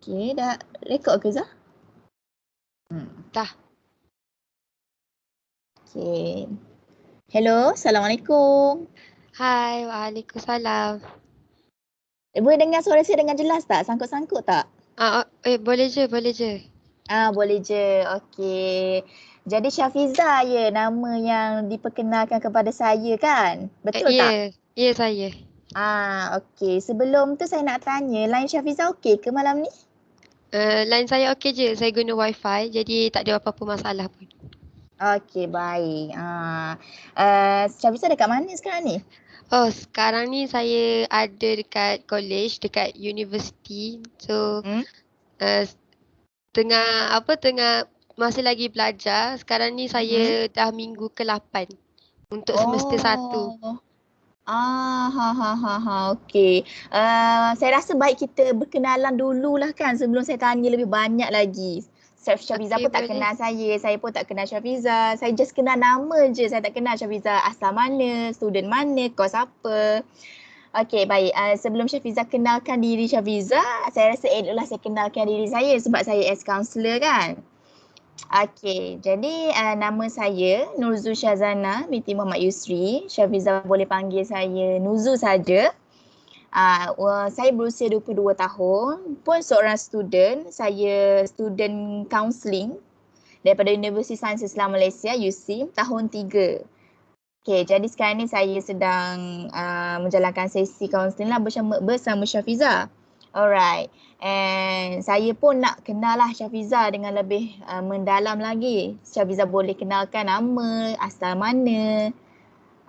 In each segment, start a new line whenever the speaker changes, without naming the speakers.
Okay, dah rekod ke Zah?
Dah.
Okay. Hello, Assalamualaikum.
Hai, waalaikumsalam.
Boleh dengar suara saya dengan jelas tak? Sangkut-sangkut tak?
Boleh je.
Boleh je. Okey. Jadi Syafiza ya nama yang diperkenalkan kepada saya kan? Betul tak?
Ya, saya.
Okey. Sebelum tu saya nak tanya, line Syafiza okey ke malam ni?
Line saya okey je. Saya guna wifi, jadi tak ada apa-apa masalah pun.
Okey, baik. Syafiza dekat mana sekarang ni?
Oh, sekarang ni saya ada dekat college, dekat university. So, tengah masih lagi belajar. Sekarang ni saya dah minggu ke-8 untuk semester 1.
Okey. Saya rasa baik kita berkenalan dululah kan sebelum saya tanya lebih banyak lagi. Syafiza
Okey,
pun tak
boleh.
kenal saya pun tak kenal Syafiza. Saya just kenal nama je, saya tak kenal Syafiza asal mana, student mana, kos apa. Okey, baik. Sebelum Syafiza kenalkan diri Syafiza, saya rasa eloklah saya kenalkan diri saya sebab saya ex-counselor kan. Okey, jadi nama saya Nurzu Syazana binti Muhammad Yusri. Syafiza boleh panggil saya Nuzu saja. Saya berusia 22 tahun, pun seorang student. Saya student counselling daripada Universiti Sains Islam Malaysia USIM tahun 3. Okey, jadi sekarang ni saya sedang menjalankan sesi counselling lah bersama Syafiza. Alright. And saya pun nak kenal lah Syafiza dengan lebih mendalam lagi. Syafiza boleh kenalkan nama, asal mana.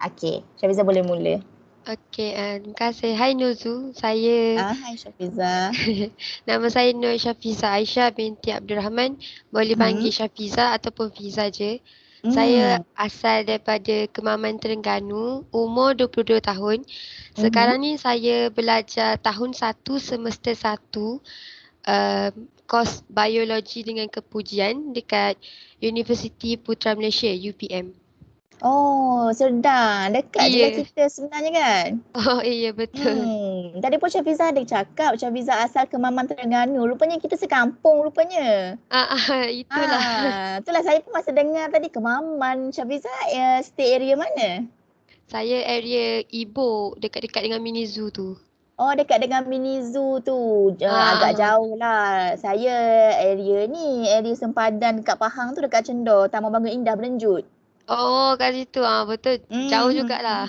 Okey, Syafiza boleh mula.
Okey, terima kasih. Hai Nuzu, saya
Hai Syafiza.
nama saya Nur Syafiza Aisyah binti Abdul Rahman. Boleh panggil Syafiza ataupun Fiza je. Saya asal daripada Kemaman Terengganu, umur 22 tahun. Sekarang ni saya belajar tahun 1 semester 1 kos biologi dengan kepujian dekat Universiti Putra Malaysia UPM.
Oh, sedang. Dekat je lah kita sebenarnya kan?
Oh iya, betul.
Tadi pun Syafiza ada cakap Syafiza asal Kemaman Terengganu. Rupanya kita sekampung rupanya.
Itulah.
Itulah saya pun masa dengar tadi Kemaman. Syafiza stay area mana?
Saya area Ipoh, dekat-dekat dengan mini zoo tu.
Oh, dekat dengan mini zoo tu. Agak jauh lah. Saya area ni, area sempadan dekat Pahang tu dekat Cendor. Taman Bangun Indah Belenjut.
Oh, kat situ. Betul. Jauh jugalah.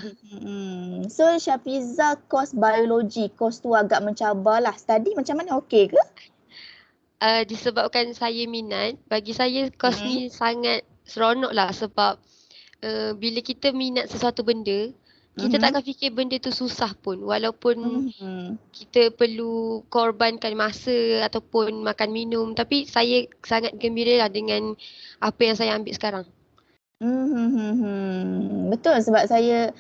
So, Syafiza kos biologi. Kos tu agak mencabar lah. Study macam mana, okey ke?
Disebabkan saya minat, bagi saya kos ni sangat seronok lah sebab bila kita minat sesuatu benda, kita takkan fikir benda tu susah pun. Walaupun kita perlu korbankan masa ataupun makan minum. Tapi saya sangat gembira lah dengan apa yang saya ambil sekarang.
Betul sebab saya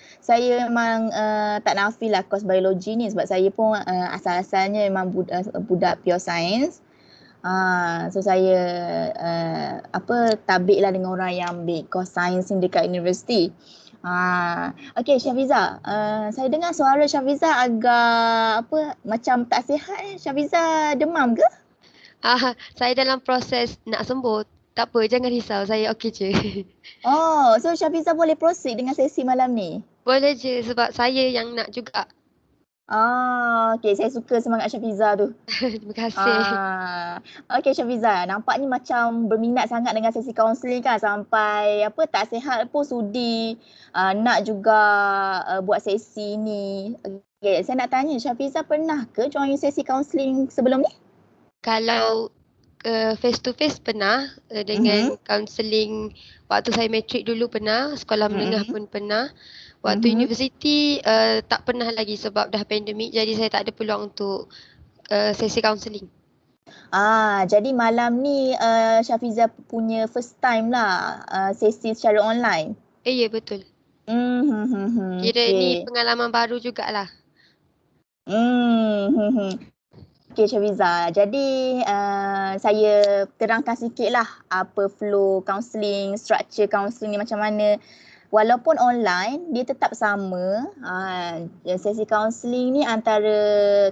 memang tak nafilah kos biologi ni sebab saya pun asal-asalnya memang budak pure science. So saya tabik lah dengan orang yang ambil kos sains ni dekat universiti. Okey Syafiza, saya dengar suara Syafiza agak macam tak sihat. Syafiza demam ke?
Saya dalam proses nak sembuh. Tak apa, jangan risau. Saya okey je.
Oh, so Syafiza boleh proceed dengan sesi malam ni?
Boleh je sebab saya yang nak juga.
Okey, saya suka semangat Syafiza tu.
Terima kasih.
Okey Syafiza, nampaknya macam berminat sangat dengan sesi kaunseling kan sampai tak sihat pun sudi nak juga buat sesi ni. Okay, saya nak tanya Syafiza pernah ke join sesi kaunseling sebelum ni?
Kalau face to face pernah dengan kaunseling waktu saya matrik dulu pernah, sekolah menengah pun pernah. Waktu universiti tak pernah lagi sebab dah pandemik, jadi saya tak ada peluang untuk sesi kaunseling.
Jadi malam ni Syafiza punya first time lah sesi secara online.
Ya, betul. Kira ni pengalaman baru jugalah.
Okey Syafiza, jadi saya terangkan sikit lah apa flow counselling, structure counselling ni macam mana. walaupun online dia tetap sama. Sesi kaunseling ni antara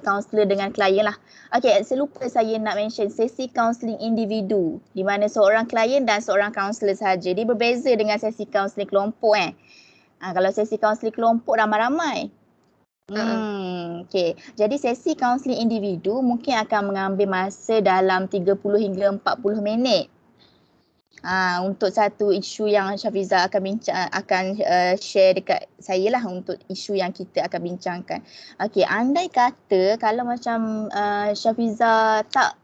kaunselor dengan klien lah. Okey, selupa saya nak mention sesi kaunseling individu di mana seorang klien dan seorang kaunselor saja. Dia berbeza dengan sesi kaunseling kelompok kalau sesi kaunseling kelompok ramai-ramai. Okey. Jadi sesi kaunseling individu mungkin akan mengambil masa dalam 30 hingga 40 minit. Untuk satu isu yang Syafiza akan share dekat saya lah untuk isu yang kita akan bincangkan. Okey, andai kata kalau macam Syafiza tak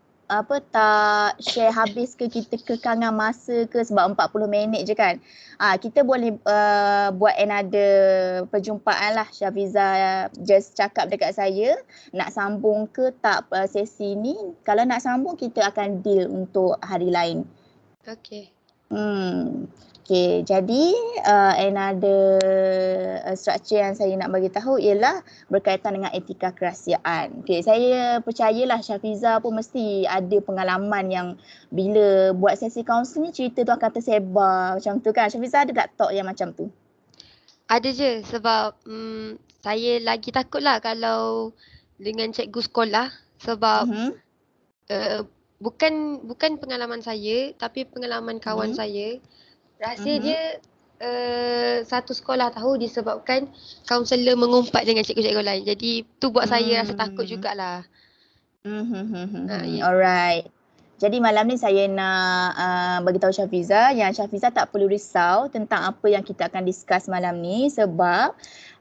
share habis ke, kita kekangan masa ke sebab 40 minit je kan. Kita boleh buat another perjumpaan lah. Syafiza just cakap dekat saya nak sambung ke tak sesi ni. Kalau nak sambung kita akan deal untuk hari lain.
Okey.
Okey, jadi another structure yang saya nak bagi tahu ialah berkaitan dengan etika kerahsiaan. Okey, saya percayalah Syafiza pun mesti ada pengalaman yang bila buat sesi kaunseling cerita tu akan tersebar macam tu kan. Syafiza ada tak talk yang macam tu?
Ada je sebab saya lagi takut lah kalau dengan cikgu sekolah sebab bukan pengalaman saya tapi pengalaman kawan saya. Rahsia dia satu sekolah tahu disebabkan kaunselor mengumpat dengan cikgu-cikgu lain. Jadi tu buat saya rasa takut jugalah.
Alright. Jadi malam ni saya nak bagi tahu Syafiza yang Syafiza tak perlu risau tentang apa yang kita akan discuss malam ni sebab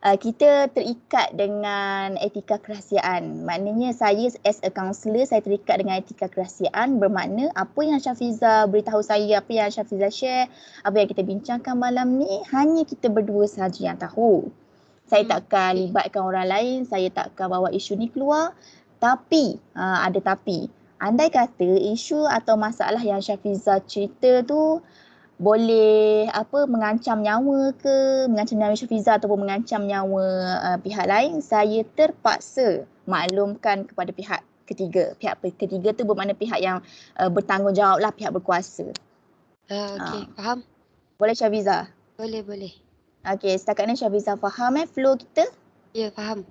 kita terikat dengan etika kerahsiaan. Maknanya saya as a counselor, saya terikat dengan etika kerahsiaan bermakna apa yang Syafiza beritahu saya, apa yang Syafiza share, apa yang kita bincangkan malam ni hanya kita berdua sahaja yang tahu. Saya takkan libatkan orang lain, saya takkan bawa isu ni keluar. Tapi, ada tapi. Andai kata isu atau masalah yang Syafiza cerita tu boleh mengancam nyawa ke, mengancam nyawa Syafiza ataupun mengancam nyawa pihak lain, saya terpaksa maklumkan kepada pihak ketiga. Pihak ketiga tu bermakna pihak yang bertanggungjawab lah, pihak berkuasa.
Okey, faham?
Boleh Syafiza?
Boleh.
Okey, setakat ni Syafiza faham flow kita?
Ya, faham.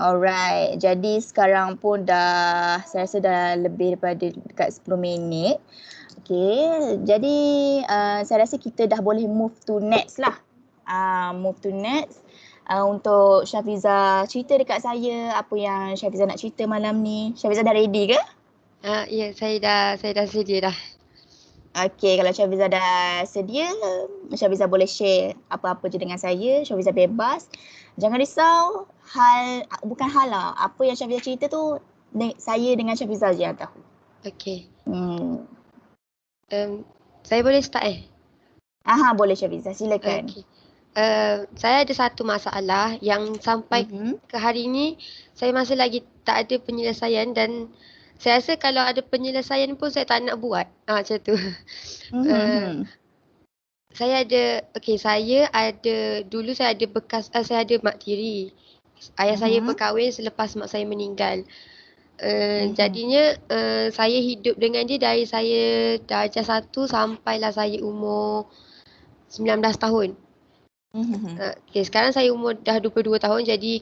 Alright. Jadi sekarang pun saya rasa dah lebih daripada dekat 10 minit. Okay. Jadi saya rasa kita dah boleh move to next lah. Move to next. Untuk Syafiza cerita dekat saya apa yang Syafiza nak cerita malam ni. Syafiza dah ready ke?
Ya, saya dah sedia dah.
Okay, kalau Syafiza dah sedia, Syafiza boleh share apa-apa je dengan saya. Syafiza bebas. Jangan risau, bukan hal lah. Apa yang Syafiza cerita tu, saya dengan Syafiza je yang tahu.
Okay. Saya boleh start
Boleh Syafiza, silakan.
Okay. Saya ada satu masalah yang sampai ke hari ni, saya masih lagi tak ada penyelesaian dan saya rasa kalau ada penyelesaian pun saya tak nak buat. Macam tu. Saya ada bekas, saya ada mak tiri. Ayah saya berkahwin selepas mak saya meninggal. Jadinya saya hidup dengan dia dari saya darjah 1 sampailah saya umur 19 tahun. Sekarang saya umur dah 22 tahun jadi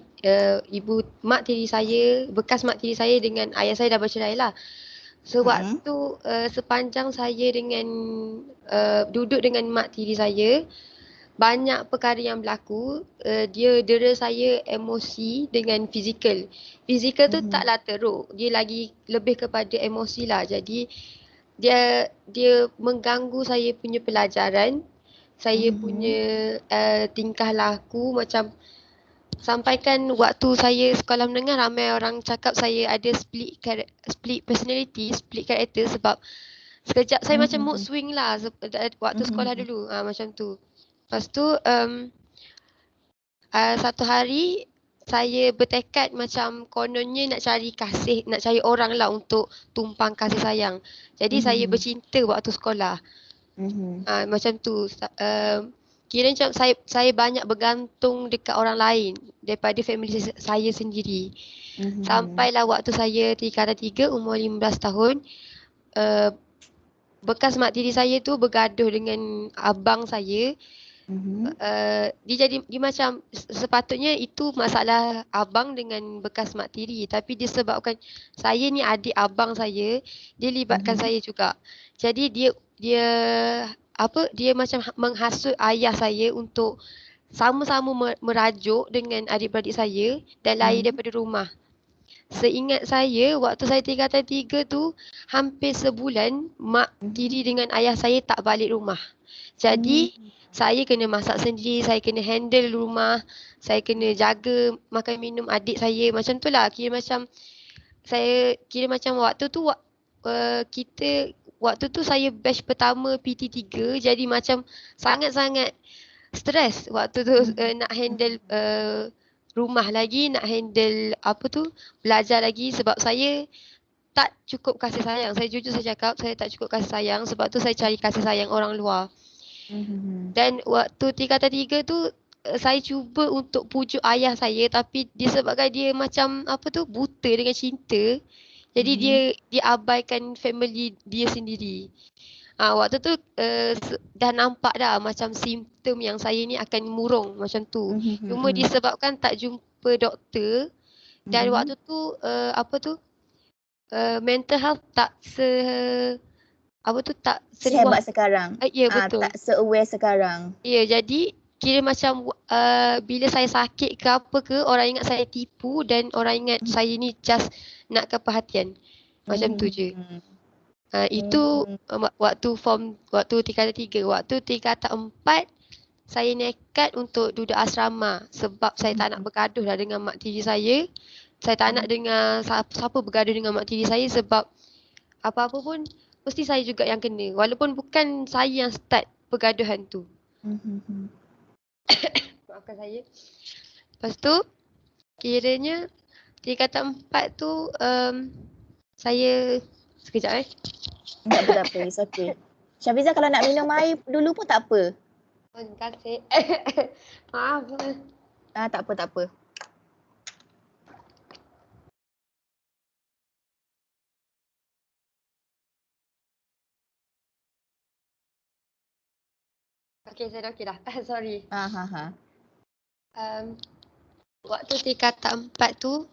bekas mak tiri saya dengan ayah saya dah bercerai lah. So waktu sepanjang saya duduk dengan mak tiri saya, banyak perkara yang berlaku. Dia dera saya emosi dengan fizikal. Fizikal tu taklah teruk, dia lagi lebih kepada emosi lah. Jadi dia mengganggu saya punya pelajaran, saya punya tingkah laku macam. Sampaikan waktu saya sekolah menengah ramai orang cakap saya ada split personality, split character sebab sekejap saya macam mood swing lah waktu sekolah dulu. Macam tu. Lepas tu satu hari saya bertekad macam kononnya nak cari orang lah untuk tumpang kasih sayang. Jadi saya bercinta waktu sekolah. Macam tu. Kiranya macam saya banyak bergantung dekat orang lain daripada family saya sendiri. Sampailah waktu saya tingkatan 3 umur 15 tahun, bekas mak tiri saya tu bergaduh dengan abang saya Dia macam sepatutnya itu masalah abang dengan bekas mak tiri, tapi disebabkan saya ni adik abang saya, dia libatkan saya juga. Jadi dia dia macam menghasut ayah saya untuk sama-sama merajuk dengan adik-beradik saya dan lari daripada rumah. Seingat saya, waktu saya tingkatan 3 tu, hampir sebulan mak tiri dengan ayah saya tak balik rumah. Jadi, saya kena masak sendiri, saya kena handle rumah, saya kena jaga makan minum adik saya. Macam tu lah, kira macam waktu tu, waktu tu saya batch pertama PT3, jadi macam sangat-sangat stres waktu tu nak handle rumah lagi, nak handle belajar lagi sebab saya tak cukup kasih sayang. Saya jujur saya cakap, saya tak cukup kasih sayang sebab tu saya cari kasih sayang orang luar. Dan waktu tingkatan 3 tu saya cuba untuk pujuk ayah saya tapi disebabkan dia macam buta dengan cinta. Jadi dia abaikan family dia sendiri. Waktu tu dah nampak dah macam simptom yang saya ni akan murung macam tu. Cuma disebabkan tak jumpa doktor dan waktu tu mental health tak tak
sehebat sekarang.
Ya betul.
Tak se-aware sekarang.
Ya, jadi kira macam bila saya sakit ke apa ke, orang ingat saya tipu dan orang ingat saya ni just nakkan perhatian. Macam tu je. Itu waktu tingkatan 3. Waktu tingkatan 4 saya nekat untuk duduk asrama sebab saya tak nak bergaduh lah dengan mak tiri saya. Saya tak nak dengar siapa bergaduh dengan mak tiri saya sebab apa-apa pun mesti saya juga yang kena. Walaupun bukan saya yang start pergaduhan tu. Maafkan saya. Lepas tu kiranya tingkatan 4 tu saya sekejap
Tak apa, it's okay. Syafiza kalau nak minum air dulu pun tak apa.
Terima kasih. Maaf.
Tak apa.
Okay, saya dah okay dah. Sorry.
Ha.
Waktu tingkatan 4 tu,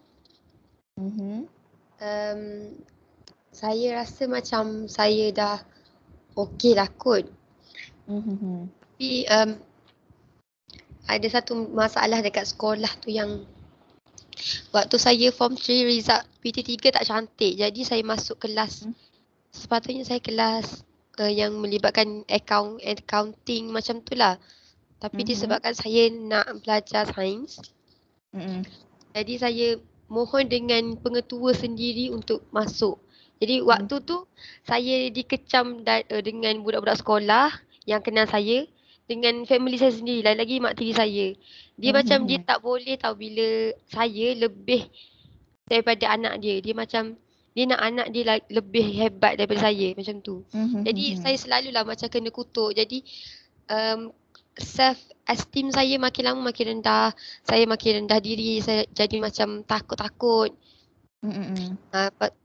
saya rasa macam saya dah okey lah kot. Tapi ada satu masalah dekat sekolah tu yang waktu saya form 3 result PT3 tak cantik. Jadi saya masuk kelas, sepatutnya saya kelas yang melibatkan accounting macam tu lah. Tapi disebabkan saya nak belajar sains, jadi saya mohon dengan pengetua sendiri untuk masuk. Jadi waktu tu saya dikecam dengan budak-budak sekolah yang kenal saya dengan family saya sendiri, lagi-lagi mak tiri saya. Dia macam dia tak boleh tahu bila saya lebih daripada anak dia. Dia macam dia nak anak dia lebih hebat daripada saya macam tu. Jadi saya selalulah macam kena kutuk. Jadi self esteem saya makin lama makin rendah. Saya makin rendah diri. Saya jadi macam takut-takut.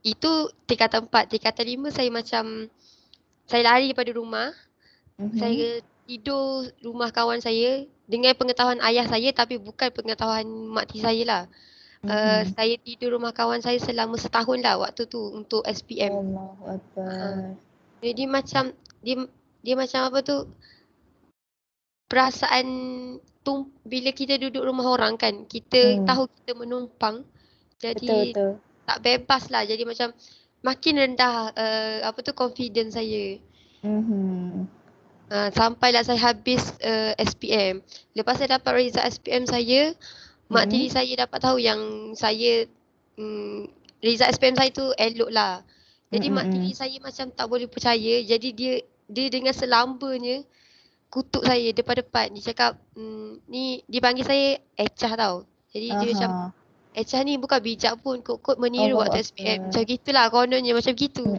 Itu tingkatan 4. Tingkatan 5 saya macam saya lari daripada rumah. Saya tidur rumah kawan saya dengan pengetahuan ayah saya tapi bukan pengetahuan mak tiri saya lah. Saya tidur rumah kawan saya selama setahun lah waktu tu untuk SPM. Jadi macam dia macam perasaan bila kita duduk rumah orang kan, kita tahu kita menumpang. Jadi
Betul.
tak bebas lah. Jadi macam makin rendah confidence saya. Sampailah saya habis SPM. Lepas saya dapat result SPM saya, mak tiri saya dapat tahu yang saya result SPM saya tu elok lah. Jadi mak tiri saya macam tak boleh percaya. Jadi dia dengan selambanya kutuk saya depan-depan. Dia cakap ni dia panggil saya Echah tau. Jadi dia macam Echah ni bukan bijak pun, kot meniru waktu SPM. Macam gitulah kononnya, macam gitu.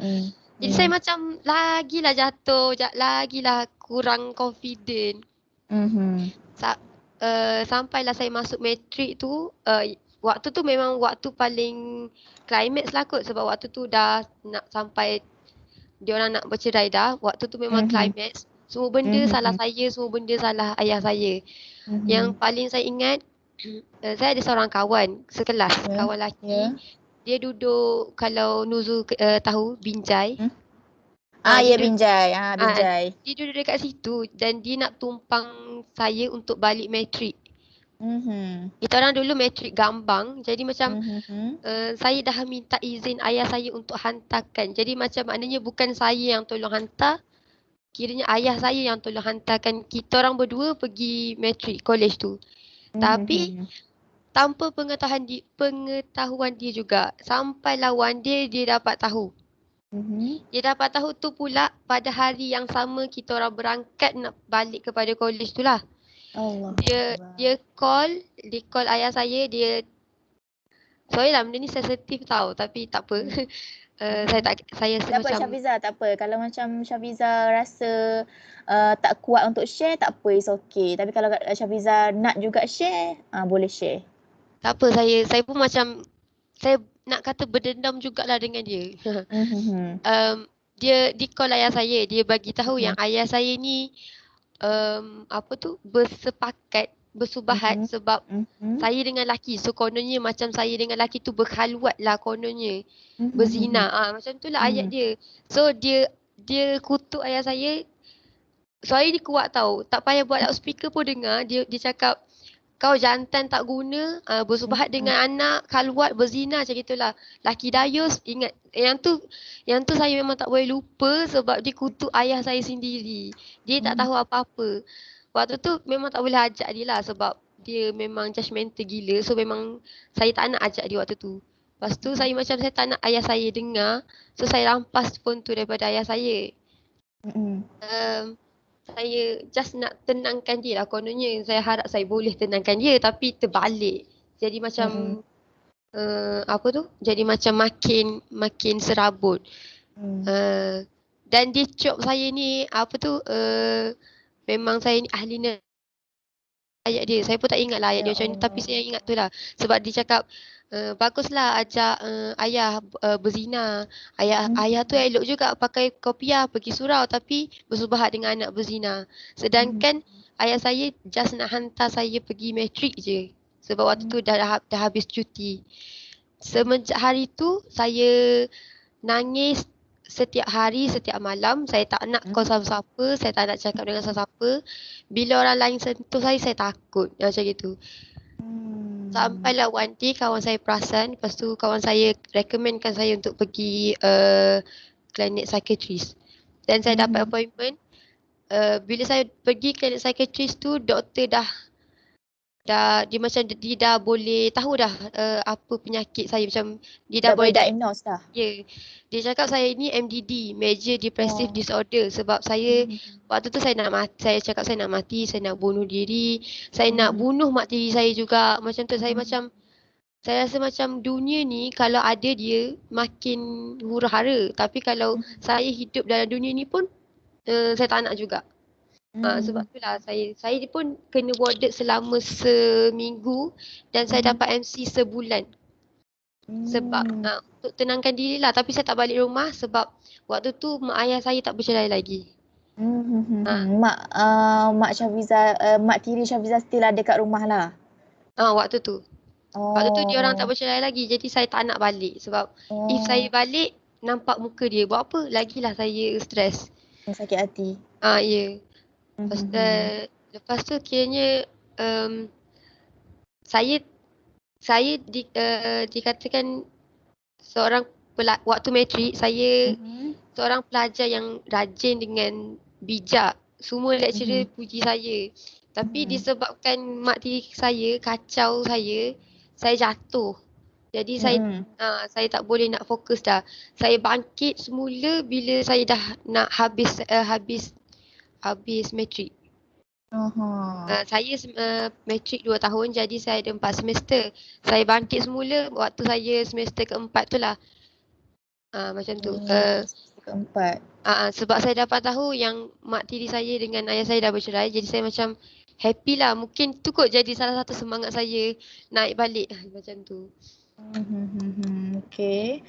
Jadi saya macam lagilah jatuh, lagilah kurang confident. Sampailah saya masuk matrik tu, waktu tu memang waktu paling climax lah kot sebab waktu tu dah nak sampai diorang nak bercerai dah. Waktu tu memang climax. Semua benda salah saya, semua benda salah ayah saya. Yang paling saya ingat, saya ada seorang kawan sekelas, kawan lelaki. Dia duduk, kalau Nuzul tahu, Binjai.
Ya Binjai. Binjai.
Dia duduk dekat situ dan dia nak tumpang saya untuk balik matrik. Kita orang dulu matrik Gambang, jadi macam saya dah minta izin ayah saya untuk hantarkan. Jadi macam maknanya bukan saya yang tolong hantar, kiranya ayah saya yang tolong hantarkan kita orang berdua pergi matrik college tu. Tapi tanpa pengetahuan dia juga, sampailah one day dia dapat tahu. Dia dapat tahu tu pula pada hari yang sama kita orang berangkat nak balik kepada college tu lah. Dia call ayah saya, sorry lah benda ni sensitif tau, tapi tak apa. Saya rasa
tak apa
macam
Syafiza, tak apa. Kalau macam Syafiza rasa tak kuat untuk share, tak apa, it's okay. Tapi kalau Syafiza nak juga share, boleh share.
tak apa, saya pun macam, saya nak kata berdendam jugalah dengan dia. Dia call ayah saya, dia bagi tahu yang ayah saya ni bersubahat sebab saya dengan laki. So kononnya macam saya dengan laki tu berkhaluat lah kononnya. Berzina. Macam tu lah ayat dia. So dia kutuk ayah saya. Suara dia kuat tau. Tak payah buat loudspeaker pun dengar. Dia cakap, kau jantan tak guna, bersubahat dengan anak, khaluat, berzina, macam itulah. Laki dayus, ingat. Yang tu saya memang tak boleh lupa sebab dia kutuk ayah saya sendiri. Dia tak tahu apa-apa. Waktu tu memang tak boleh ajak dia lah sebab dia memang judgemental gila. So memang saya tak nak ajak dia waktu tu. Lepas tu saya tak nak ayah saya dengar. So saya rampas phone tu daripada ayah saya. Saya just nak tenangkan dia lah. Kononnya saya harap saya boleh tenangkan dia tapi terbalik. Jadi macam jadi macam makin serabut. Dan dia cop saya ni memang saya ni ahli ayat dia. Saya pun tak ingat lah ayat dia macam ni, tapi saya ingat tu lah. Sebab dia cakap, baguslah ajak ayah berzina. Ayah tu elok juga pakai kopiah pergi surau tapi bersubahat dengan anak berzina. Sedangkan ayah saya just nak hantar saya pergi matrik je. Sebab waktu tu dah habis cuti. Semenjak hari tu saya nangis setiap hari, setiap malam. Saya tak nak call siapa-siapa, saya tak nak cakap dengan siapa-siapa. Bila orang lain sentuh saya takut. Macam gitu. Sampailah one day kawan saya perasan. Lepas tu kawan saya recommendkan saya untuk pergi klinik psychiatrist. Dan saya dapat appointment. Bila saya pergi klinik psychiatrist tu, doktor dia dah boleh tahu dah apa penyakit saya, macam dia dah boleh
diagnose dah.
Ya. Dia cakap saya ni MDD, Major Depressive Disorder, sebab saya waktu tu saya cakap saya nak mati, saya nak bunuh diri, saya nak bunuh mak tiri saya juga. Macam tu saya rasa macam dunia ni kalau ada dia makin huru-hara, tapi kalau saya hidup dalam dunia ni pun saya tak nak juga. Sebab itulah saya pun kena warded selama seminggu dan saya dapat MC sebulan. Sebab untuk tenangkan diri lah. Tapi saya tak balik rumah sebab waktu tu mak ayah saya tak bercerai lagi.
Mak Syafiza, mak tiri Syafiza still ada kat rumah lah.
Waktu tu. Waktu tu dia orang tak bercerai lagi. Jadi saya tak nak balik. Sebab if saya balik, nampak muka dia, buat apa? Lagilah saya stres.
Sakit hati.
Ya. Lepas tu kiranya saya dikatakan seorang waktu matrik saya seorang pelajar yang rajin dengan bijak. Semua lecturer puji saya. Tapi disebabkan mak tiri saya kacau saya jatuh. Jadi saya tak boleh nak fokus dah. Saya bangkit semula bila saya dah nak habis matrik. Saya matrik 2 tahun, jadi saya ada 4 semester. Saya bangkit semula waktu saya semester keempat tu lah. Macam tu.
Keempat.
Sebab saya dapat tahu yang mak tiri saya dengan ayah saya dah bercerai. Jadi saya macam happy lah. Mungkin tu kot jadi salah satu semangat saya naik balik. Macam tu.
Okay.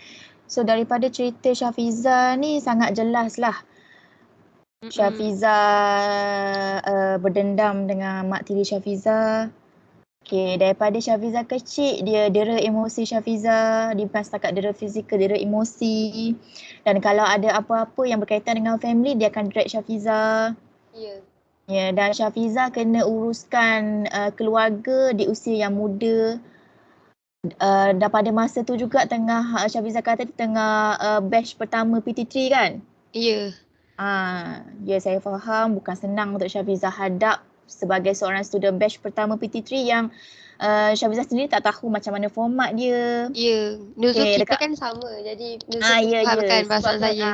So daripada cerita Syafiza ni sangat jelas lah Syafiza berdendam dengan mak tiri Syafiza. Okay, daripada Syafiza kecil, dia dera emosi Syafiza. Dia bukan setakat dera fizikal, dera emosi. Dan kalau ada apa-apa yang berkaitan dengan family, dia akan drag Syafiza.
Ya.
Ya, dan Syafiza kena uruskan keluarga di usia yang muda. Dan pada masa tu juga tengah, Syafiza kata dia tengah batch pertama PT3 kan?
Ya.
Ya, saya faham bukan senang untuk Syafiza hadap sebagai seorang student batch pertama PT3 yang Syafiza sendiri tak tahu macam mana format dia.
Ya. Nuzul
Okay,
kita
dekat
kan sama. Jadi Nuzul pun
ya,
fahamkan
sebab
perasaan saya.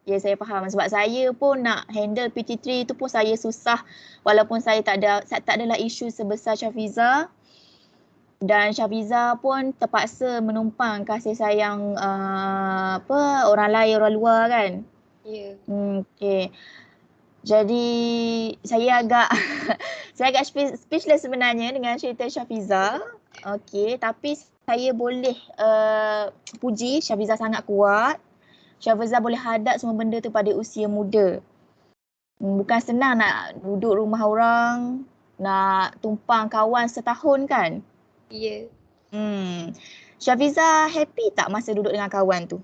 ya, saya faham sebab saya pun nak handle PT3 tu pun saya susah walaupun saya tak adalah isu sebesar Syafiza. Dan Syafiza pun terpaksa menumpang kasih sayang orang lain, orang luar kan.
Ya.
Okay. Jadi saya agak saya agak speechless sebenarnya dengan cerita Syafiza. Okey, tapi saya boleh puji Syafiza sangat kuat. Syafiza boleh hadap semua benda tu pada usia muda. Bukan senang nak duduk rumah orang, nak tumpang kawan setahun kan?
Ya.
Syafiza happy tak masa duduk dengan kawan tu?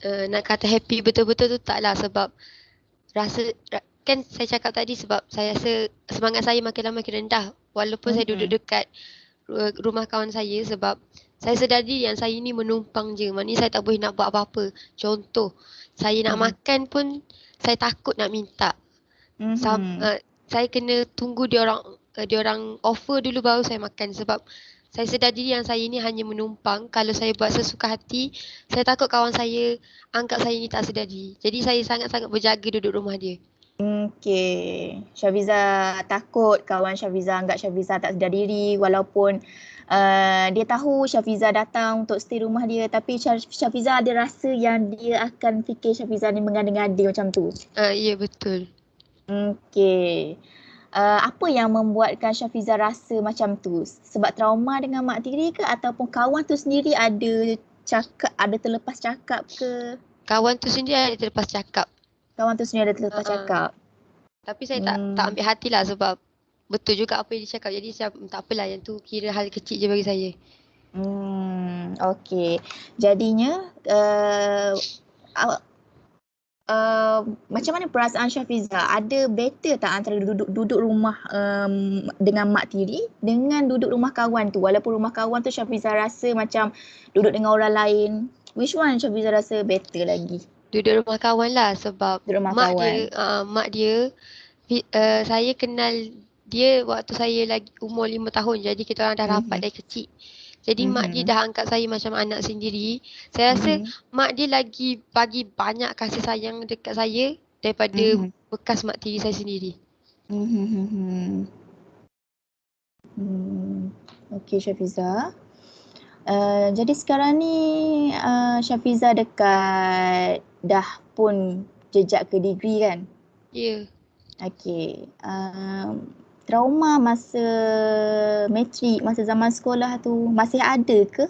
Nak kata happy betul-betul tu taklah, sebab kan saya cakap tadi, sebab saya rasa semangat saya makin lama makin rendah walaupun saya duduk dekat rumah kawan saya, sebab saya sedar diri yang saya ni menumpang je. Maknanya saya tak boleh nak buat apa-apa. Contoh, saya nak makan pun saya takut nak minta. Saya kena tunggu dia orang offer dulu baru saya makan, sebab saya sedar diri yang saya ni hanya menumpang. Kalau saya buat sesuka hati, saya takut kawan saya anggap saya ni tak sedar diri. Jadi saya sangat-sangat berjaga duduk rumah dia.
Okey. Syafiza takut kawan Syafiza anggap Syafiza tak sedar diri walaupun dia tahu Syafiza datang untuk stay rumah dia, tapi Syafiza ada rasa yang dia akan fikir Syafiza ni mengada-ngada macam tu.
Ya, betul.
Okey. Apa yang membuatkan Syafiza rasa macam tu? Sebab trauma dengan mak tiri ke ataupun kawan tu sendiri ada terlepas cakap ke?
Kawan tu sendiri ada terlepas cakap.
Kawan tu sendiri ada terlepas cakap.
Tapi saya tak ambil hatilah, sebab betul juga apa yang dia cakap. Jadi saya tak apalah, yang tu kira hal kecil je bagi saya.
Okey. Jadinya macam mana perasaan Syafiza? Ada better tak antara duduk rumah dengan mak tiri dengan duduk rumah kawan tu? Walaupun rumah kawan tu Syafiza rasa macam duduk dengan orang lain. Which one Syafiza rasa better lagi?
Duduk rumah kawan lah, sebab mak dia saya kenal dia waktu saya lagi umur 5 tahun. Jadi kita orang dah rapat dari kecil. Jadi mak dia dah anggap saya macam anak sendiri. Saya rasa mak dia lagi bagi banyak kasih sayang dekat saya daripada bekas mak tiri saya sendiri.
Okey Syafiza. Jadi sekarang ni Syafiza dekat dah pun jejak ke degree kan?
Ya.
Okey. Trauma masa matrik, masa zaman sekolah tu masih ada ke?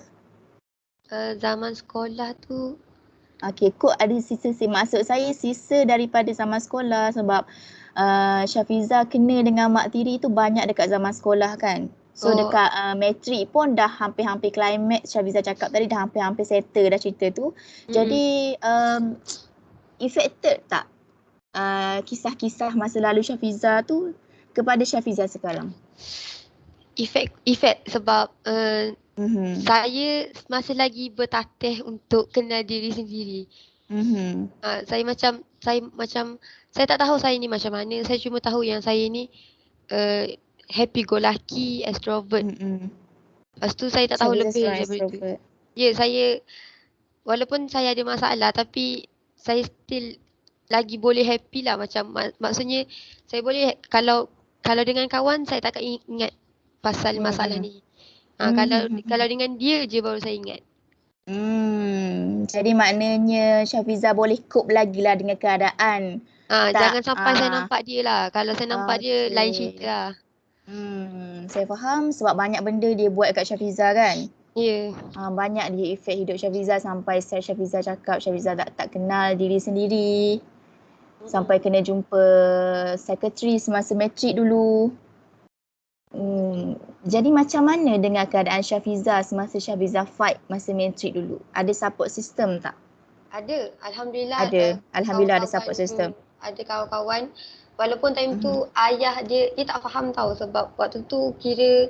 Zaman sekolah tu
Okey, kot ada sisa-sisa. Maksud saya sisa daripada zaman sekolah sebab Syafiza kena dengan mak tiri tu banyak dekat zaman sekolah kan? So dekat matrik pun dah hampir-hampir climax. Syafiza cakap tadi dah hampir-hampir settle dah cerita tu. Jadi affected tak kisah-kisah masa lalu Syafiza tu kepada Syafiza sekarang?
Efek sebab saya masih lagi bertatih untuk kenal diri sendiri. Saya tak tahu saya ni macam mana. Saya cuma tahu yang saya ni happy go lucky, extrovert. Lepas tu saya tak tahu lebih daripada itu. Ya, saya walaupun saya ada masalah, tapi saya still lagi boleh happy lah. Macam maksudnya saya boleh, kalau dengan kawan saya takkan ingat pasal masalah ni. Kalau dengan dia je baru saya ingat.
Jadi maknanya Syafiza boleh cope lagi lah dengan keadaan.
Jangan sampai saya nampak dia lah. Kalau saya nampak dia, lain cerita lah.
Saya faham sebab banyak benda dia buat kat Syafiza kan?
Ya.
Banyak dia efek hidup Syafiza sampai Syafiza cakap Syafiza tak kenal diri sendiri. Sampai kena jumpa sekretari semasa matrik dulu. Jadi macam mana dengan keadaan Syafiza semasa Syafiza fight masa matrik dulu? Ada support system tak?
Ada, Alhamdulillah
Ada. Alhamdulillah ada
kawan-kawan,
support system.
ada kawan-kawan. Walaupun time tu ayah dia tak faham tau, sebab waktu tu kira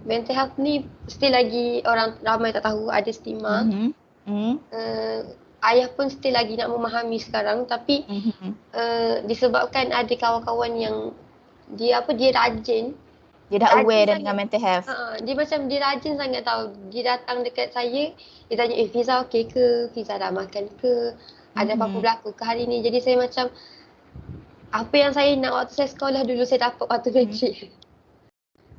mental health ni still lagi orang ramai tak tahu, ada stigma. Ayah pun still lagi nak memahami sekarang, tapi disebabkan ada kawan-kawan yang dia rajin.
Dia dah aware dengan mental health.
Dia macam dia rajin sangat tau. Dia datang dekat saya, dia tanya, Fiza okey ke? Fiza dah makan ke? Ada apa-apa berlaku ke hari ni? Jadi saya macam, apa yang saya nak waktu saya sekolah dulu, saya dapat waktu matrik.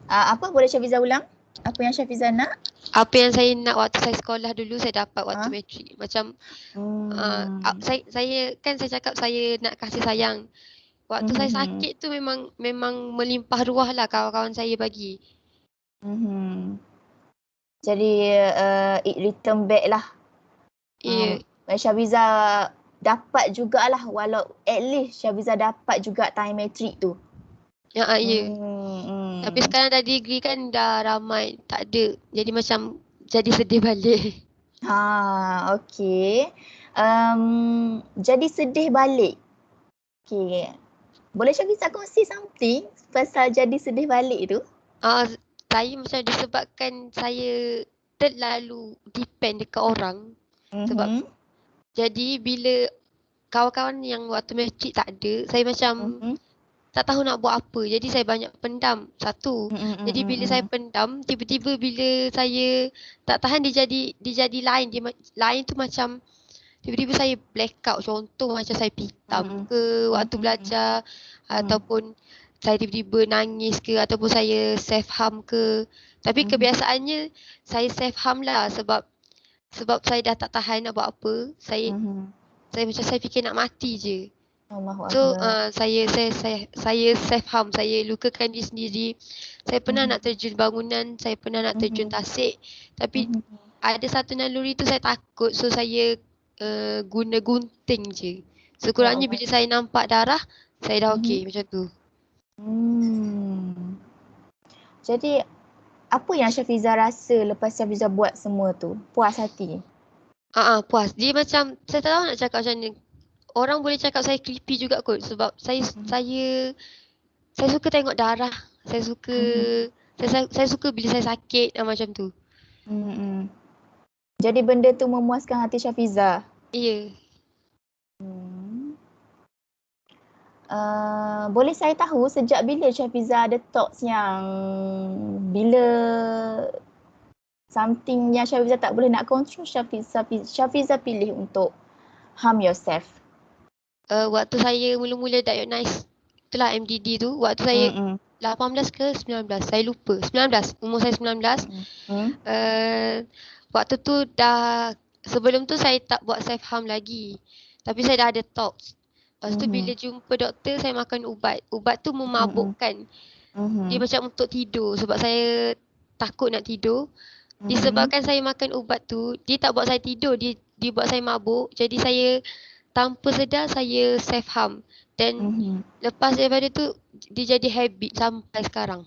Apa? Boleh Syafiza ulang? Apa yang Syafiza nak?
Apa yang saya nak waktu saya sekolah dulu, saya dapat waktu matrik. Macam, saya cakap saya nak kasih sayang. Waktu saya sakit tu memang melimpah ruah lah kawan-kawan saya bagi.
Jadi it return back lah.
Ya.
Syafiza dapat jugalah, walau at least Syafiza dapat juga time matrik tu.
Ya. Tapi sekarang dah degree kan, dah ramai tak ada. Jadi macam jadi sedih balik.
Okey. Jadi sedih balik. Okey. Boleh Syafiza kongsi something pasal jadi sedih balik tu?
Saya macam disebabkan saya terlalu depend dekat orang. Sebab jadi bila kawan-kawan yang waktu matrik tak ada, saya macam tak tahu nak buat apa. Jadi saya banyak pendam. Satu. Jadi bila saya pendam, tiba-tiba bila saya tak tahan, dia jadi lain. Lain tu macam tiba-tiba saya blackout. Contoh macam saya pitam ke waktu belajar, ataupun saya tiba-tiba nangis ke, ataupun saya self harm ke. Tapi kebiasaannya saya self harm lah, sebab saya dah tak tahan nak buat apa. Saya macam saya fikir nak mati je. So saya self harm, saya lukakan diri sendiri. Saya pernah nak terjun bangunan, saya pernah nak terjun tasik, tapi ada satu naluri tu saya takut, so saya guna gunting je. Sekurangnya bila saya nampak darah, saya dah okey macam tu.
Jadi apa yang Syafiza rasa lepas Syafiza buat semua tu? Puas hati?
Puas. Dia macam, saya tak tahu nak cakap macam mana. Orang boleh cakap saya creepy juga kot, sebab saya suka tengok darah. Saya suka bila saya sakit macam tu.
Jadi benda tu memuaskan hati Syafiza?
Ya.
Boleh saya tahu sejak bila Syafiza ada thoughts yang bila something yang Syafiza tak boleh nak control, Syafiza pilih untuk harm yourself?
Waktu saya mula-mula diagnose, itulah MDD tu, waktu saya 18 ke 19, saya lupa. 19, umur saya 19. Waktu tu dah, sebelum tu saya tak buat self harm lagi. Tapi saya dah ada thoughts. Lepas tu bila jumpa doktor, saya makan ubat. Ubat tu memabukkan. Dia macam untuk tidur, sebab saya takut nak tidur. Disebabkan saya makan ubat tu, dia tak buat saya tidur, dia buat saya mabuk. Jadi saya tanpa sedar saya self harm. Dan lepas daripada tu, dia jadi habit sampai sekarang.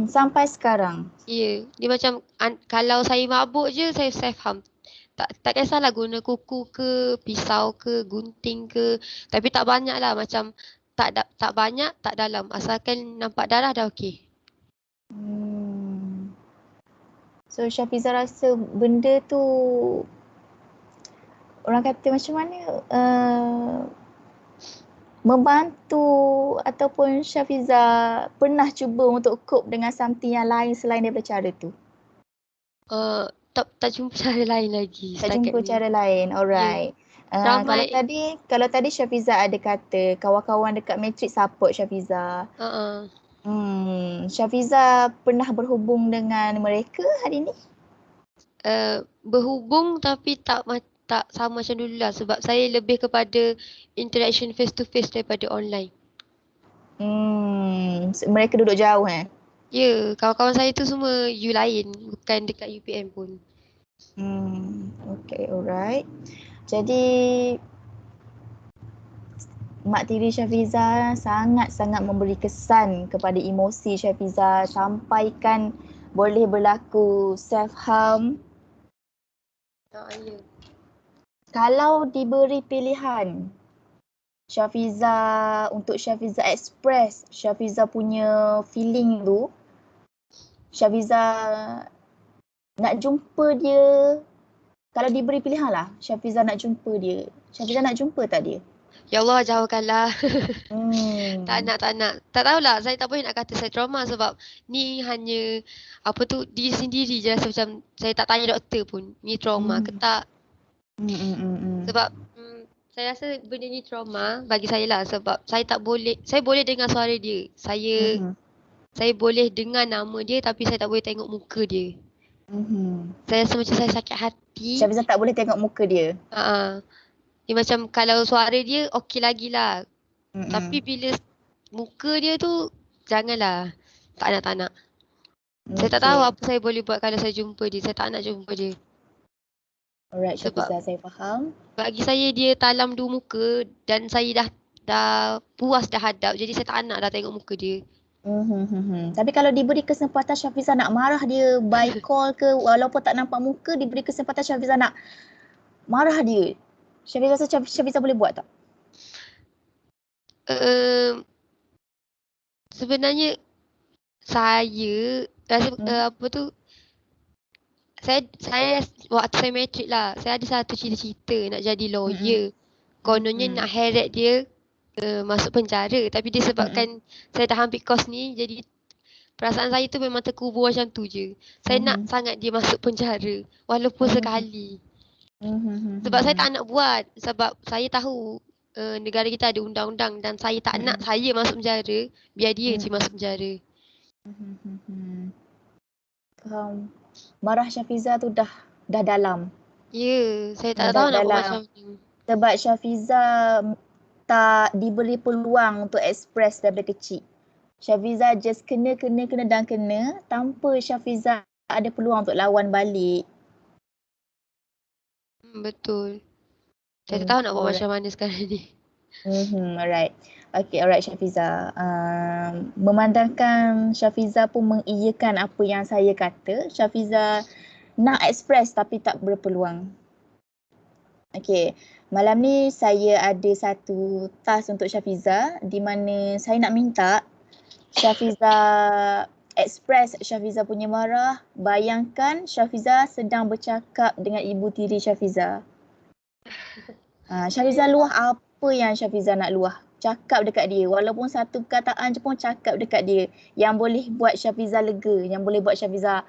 Sampai sekarang?
Ya. Dia macam kalau saya mabuk je, saya self harm. Tak kisahlah guna kuku ke, pisau ke, gunting ke. Tapi tak banyak lah, macam tak banyak, tak dalam. Asalkan nampak darah dah okey.
So Syafiza rasa benda tu, orang kata macam mana, membantu ataupun Syafiza pernah cuba untuk cope dengan something yang lain selain daripada cara tu?
Tak jumpa cara lain lagi.
Tak jumpa cara lain, alright. Kalau tadi Syafiza ada kata kawan-kawan dekat matrik support Syafiza. Syafiza pernah berhubung dengan mereka hari ni?
Berhubung tapi tak sama macam dulu lah, sebab saya lebih kepada interaction face to face daripada online.
Mereka duduk jauh
Ya, kawan-kawan saya tu semua U lain, bukan dekat UPM pun.
Okay, alright. Jadi Mak tiri Syafiza sangat-sangat memberi kesan kepada emosi Syafiza, sampaikan boleh berlaku self-harm.
Ya.
Kalau diberi pilihan Syafiza untuk Syafiza express Syafiza punya feeling tu, Syafiza nak jumpa dia, kalau diberi pilihan lah, Syafiza nak jumpa dia. Syafiza nak jumpa tak dia?
Ya Allah, jauhkanlah. Tak
Hmm.
nak, tak nak. Tak tahulah, saya tak boleh nak kata saya trauma sebab ni hanya apa tu, diri sendiri je rasa macam saya tak tanya doktor pun ni trauma ke tak. Sebab saya rasa benda ni trauma bagi saya lah sebab saya boleh dengar suara dia. Saya boleh dengar nama dia tapi saya tak boleh tengok muka dia. Saya rasa macam saya sakit hati.
Syafiza tak boleh tengok muka dia.
Dia macam kalau suara dia okey lagi lah. Tapi bila muka dia tu janganlah. Tak nak. Saya tak tahu apa saya boleh buat kalau saya jumpa dia. Saya tak nak jumpa dia.
Alright,
Sebab
Syafiza, saya faham.
bagi saya dia talam dua muka dan saya dah puas dah hadap. Jadi saya tak nak dah tengok muka dia.
Tapi kalau diberi kesempatan Syafiza nak marah dia by call ke, walaupun tak nampak muka, diberi kesempatan Syafiza nak marah dia, Syafiza rasa Syafiza boleh buat tak?
Sebenarnya saya rasa apa tu, saya waktu saya matrik lah, saya ada satu cita-cita nak jadi lawyer. Kononnya nak heret dia masuk penjara, tapi disebabkan saya dah ambil course ni, jadi perasaan saya tu memang terkubur macam tu je. Saya nak sangat dia masuk penjara walaupun sekali. Sebab saya tak nak buat, sebab saya tahu negara kita ada undang-undang dan saya tak nak saya masuk penjara, biar dia je masuk penjara.
Faham. Marah Syafiza tu dah dalam.
Ya, saya tak tahu nak buat macam ni.
Sebab Syafiza tak diberi peluang untuk express daripada kecil. Syafiza just kena dan kena tanpa Syafiza ada peluang untuk lawan balik.
Betul. Saya tak tahu nak buat macam mana sekarang ni.
Alright. Okay, alright Syafiza. Memandangkan Syafiza pun mengiyakan apa yang saya kata, Syafiza nak express tapi tak berpeluang. Okay, malam ni saya ada satu task untuk Syafiza di mana saya nak minta Syafiza express Syafiza punya marah. Bayangkan Syafiza sedang bercakap dengan ibu tiri Syafiza. Syafiza luah apa yang Syafiza nak luah. Cakap dekat dia. Walaupun satu perkataan je pun cakap dekat dia. Yang boleh buat Syafiza lega. Yang boleh buat Syafiza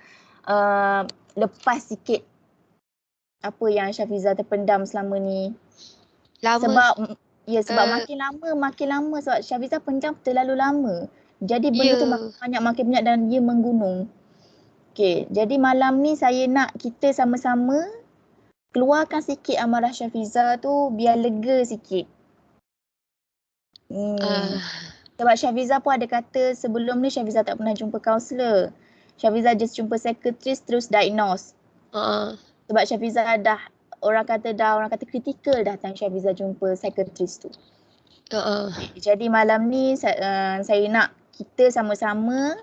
lepas sikit apa yang Syafiza terpendam selama ni. Sebab makin lama sebab Syafiza pendam terlalu lama. Jadi benda tu makin banyak dan dia menggunung. Okay, jadi malam ni saya nak kita sama-sama keluarkan sikit amarah Syafiza tu biar lega sikit. Sebab Syafiza pun ada kata sebelum ni Syafiza tak pernah jumpa kaunselor. Syafiza just jumpa psychiatrist terus diagnose. Sebab Syafiza orang kata kritikal dah time Syafiza jumpa psychiatrist tu. Jadi malam ni saya nak kita sama-sama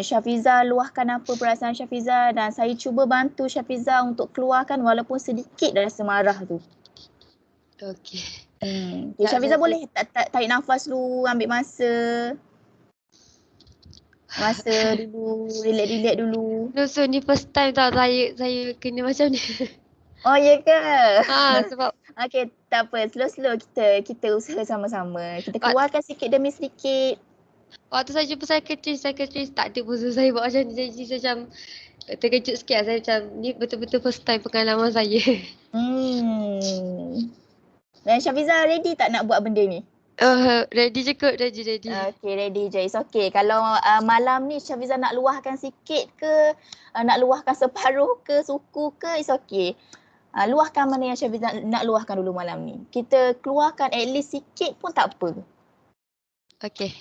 Syafiza luahkan apa perasaan Syafiza dan saya cuba bantu Syafiza untuk keluarkan walaupun sedikit rasa marah tu.
Okey.
Syafiza boleh tarik nafas dulu, ambil masa dulu, relax dulu.
So ni first time tau saya kena macam ni.
Oh ya ke?
Sebab
okey, tak apa, slow-slow kita usaha sama-sama. Kita keluarkan sikit demi sedikit.
Waktu saya jumpa psychiatrist tak ada pun saya buat macam ni. Jadi saya macam terkejut sikit lah. Saya macam ni betul-betul first time pengalaman saya.
Dan Syafiza ready tak nak buat benda ni?
Ready je kot, ready.
Okay, ready je. It's okay. Kalau malam ni Syafiza nak luahkan sikit ke, nak luahkan separuh ke, suku ke, it's okay. Luahkan mana yang Syafiza nak luahkan dulu malam ni. Kita keluarkan at least sikit pun tak apa.
Okay.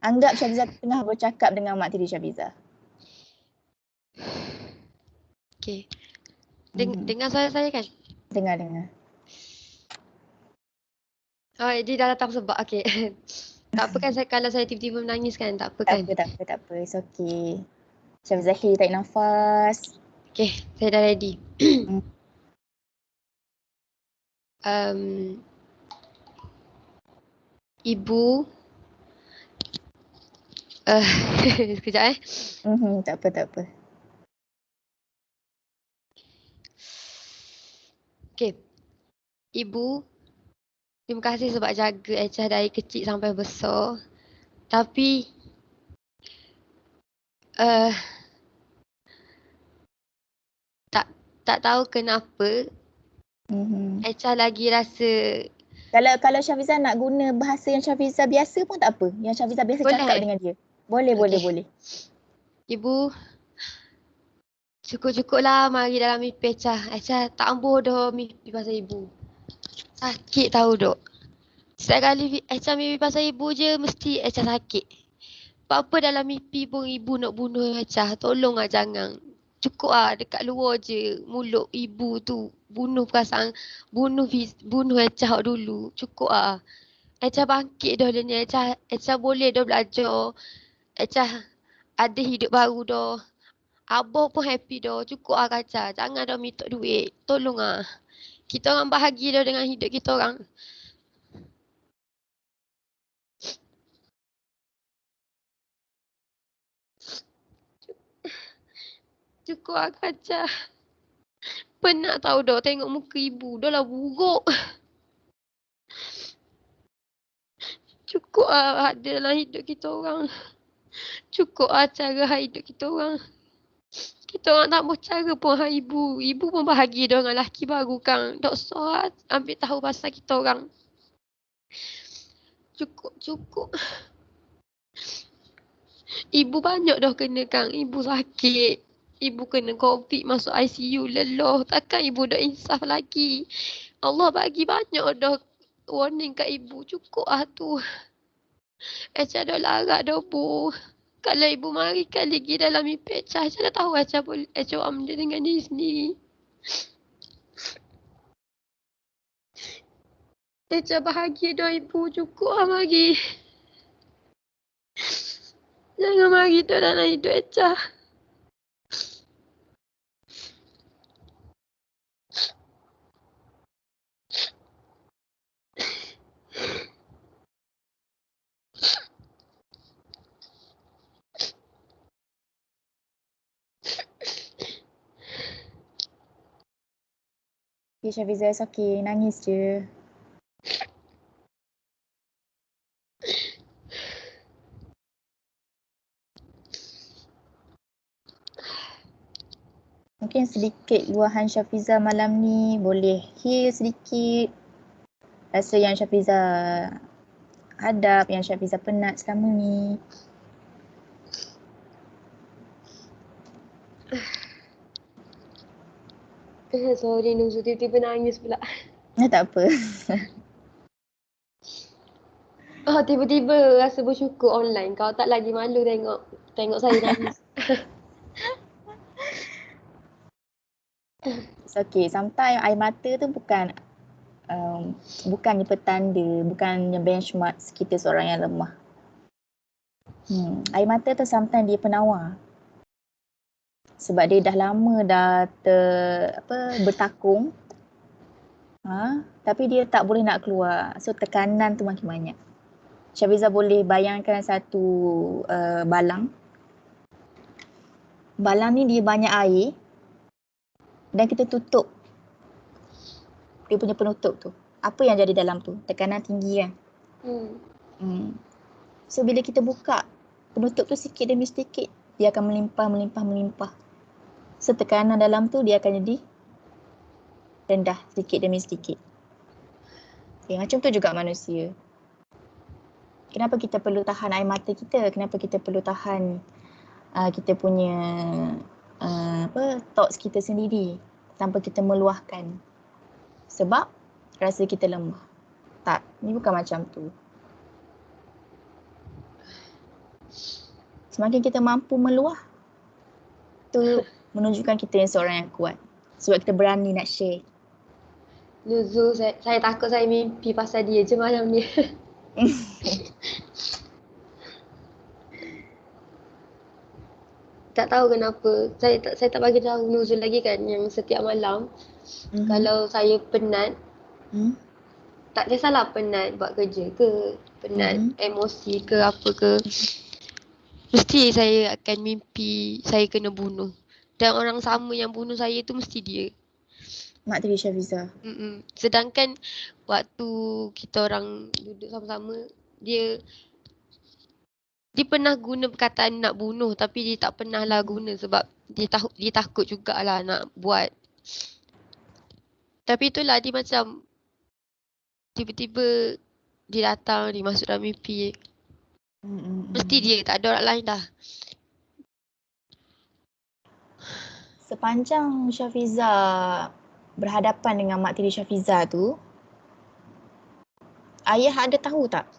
Anggap Syafiza tengah bercakap dengan mak tiri Syafiza.
Okay. Dengar suara saya kan?
Dengar.
Oh, dia dah datang sebab. Okay. Tak apa kan kalau saya tiba-tiba menangis kan? Tak apa
Tak
kan?
apa, tak apa, tak apa. It's okay. Syafizah tarik nafas.
Okay, saya dah ready.
Hmm.
Ibu. Sekejap
Tak apa, tak apa.
Okay. Ibu, terima kasih sebab jaga Echah dari kecil sampai besar. Tapi tak tahu kenapa Echah lagi rasa
Kalau Syafizah nak guna bahasa yang Syafizah biasa pun tak apa. Yang Syafizah biasa
boleh.
cakap dengan dia. Boleh,
Okay.
boleh.
Ibu, cukup-cukuplah mari dalam mimpi Echah. Echah tak ambuh dah mimpi pasal ibu. Sakit tahu dok. Setiap kali Echah mimpi pasal ibu je mesti Echah sakit. Apa-apa dalam mimpi pun ibu nak bunuh Echah. Tolonglah jangan. Cukup dekat luar je mulut ibu tu bunuh perasaan, bunuh Echah dulu. Cukup Echah bangkit dah ni. Echah boleh dah belajar. Echah ada hidup baru dah. Abah pun happy dah. Cukup Kaca. Jangan dah minta duit. Tolong Kita orang bahagia dah dengan hidup kita orang. Cukup Kaca. Penat tahu dah tengok muka ibu. Dah lah buruk. Cukup ada dalam hidup kita orang. Cukup cara hidup kita orang. Kita orang tak mau cara pun ibu. Ibu pun bahagia dengan lelaki baru kan. Tak usah ambil tahu pasal kita orang. Cukup. Ibu banyak dah kena kan. Ibu sakit. Ibu kena COVID masuk ICU lelah. Takkan ibu dah insaf lagi. Allah bagi banyak dah warning kat ibu. Cukup tu. Echah dah larat dah bu. Kalau ibu mari kali lagi dalam mimpi Echah dah tahu Echah boleh ambil dengan diri sendiri. Echah bahagia dah ibu. Cukup mari. Jangan mari dah dalam hidup Echah.
Okay, Syafizah, it's okay. Nangis je. Mungkin sedikit luahan Syafizah malam ni boleh heal sedikit rasa yang Syafizah hadap, yang Syafizah penat selama ni.
Sorry Nusu, tiba-tiba nangis pula.
Tak apa.
Tiba-tiba rasa bersyukur online. Kau tak lagi malu tengok saya nangis.
It's okay. Sometimes air mata tu bukannya petanda, bukannya benchmark kita seorang yang lemah. Air mata tu sometimes dia penawar. Sebab dia dah lama dah bertakung. Tapi dia tak boleh nak keluar. So tekanan tu makin banyak. Syafizah boleh bayangkan satu balang. Balang ni dia banyak air dan kita tutup dia punya penutup tu. Apa yang jadi dalam tu? Tekanan tinggi kan? So bila kita buka penutup tu sikit demi sedikit, dia akan melimpah. So tekanan dalam tu dia akan jadi rendah sedikit demi sedikit. Okay, macam tu juga manusia. Kenapa kita perlu tahan air mata kita? Kenapa kita perlu tahan kita punya thoughts kita sendiri tanpa kita meluahkan? Sebab rasa kita lemah. Tak, ni bukan macam tu. Semakin kita mampu meluah, tu menunjukkan kita yang seorang yang kuat. Sebab kita berani nak share.
Nuzul, saya takut saya mimpi pasal dia je malam ni. Tak tahu kenapa. Saya tak bagi tahu Nuzul lagi kan yang setiap malam kalau saya penat, tak kisahlah penat buat kerja ke, penat emosi ke apa ke, mesti saya akan mimpi saya kena bunuh. Dan orang sama yang bunuh saya tu mesti dia.
Mak tiri Syafiza.
Sedangkan waktu kita orang duduk sama-sama, dia pernah guna perkataan nak bunuh tapi dia tak pernah lah guna sebab dia takut jugalah nak buat. Tapi itulah dia macam tiba-tiba dia datang, dia masuk dalam mimpi. Mesti dia, tak ada orang lain dah.
Sepanjang Syafiza berhadapan dengan mak tiri Syafiza tu, ayah ada tahu tak?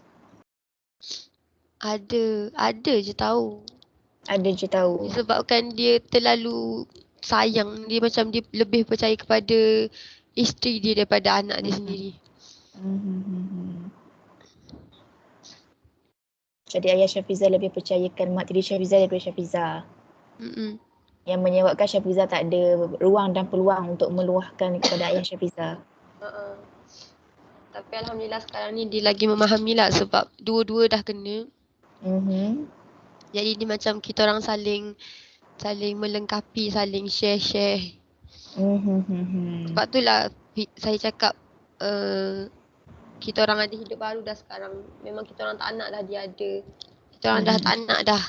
Ada je tahu.
Ada je tahu.
Disebabkan dia terlalu sayang, dia macam dia lebih percaya kepada isteri dia daripada anak dia sendiri.
Jadi ayah Syafiza lebih percayakan mak tiri Syafiza daripada Syafiza. Yang menyebabkan Syafiza tak ada ruang dan peluang untuk meluahkan kepada ayah Syafiza.
Tapi alhamdulillah sekarang ni dia lagi memahami lah sebab dua-dua dah kena. Jadi dia macam kita orang saling melengkapi, saling share. Sebab tu lah saya cakap kita orang ada hidup baru dah sekarang. Memang kita orang tak nak dah dia ada. Kita orang dah tak nak dah